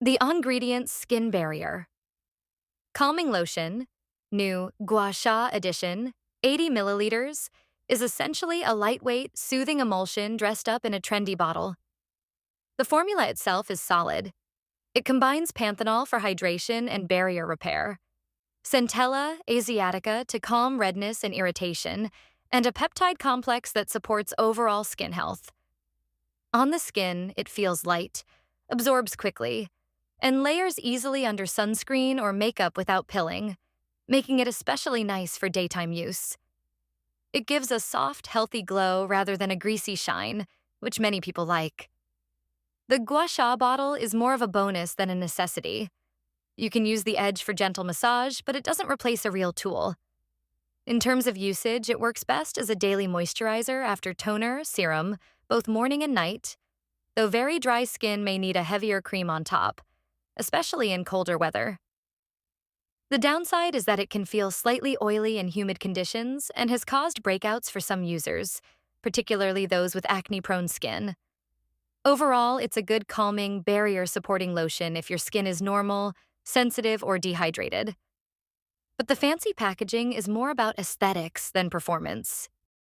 The Ongredients Skin Barrier. Calming Lotion, new Gua Sha Edition, 80 milliliters, is essentially a lightweight, soothing emulsion dressed up in a trendy bottle. The formula itself is solid. It combines Panthenol for hydration and barrier repair, Centella Asiatica to calm redness and irritation, and a peptide complex that supports overall skin health. On the skin, it feels light, absorbs quickly, and layers easily under sunscreen or makeup without pilling, making it especially nice for daytime use. It gives a soft, healthy glow rather than a greasy shine, which many people like. The Gua Sha bottle is more of a bonus than a necessity. You can use the edge for gentle massage, but it doesn't replace a real tool. In terms of usage, it works best as a daily moisturizer after toner, serum, both morning and night, though very dry skin may need a heavier cream on top, especially in colder weather. The downside is that it can feel slightly oily in humid conditions and has caused breakouts for some users, particularly those with acne-prone skin. Overall, it's a good calming, barrier-supporting lotion if your skin is normal, sensitive, or dehydrated. But the fancy packaging is more about aesthetics than performance.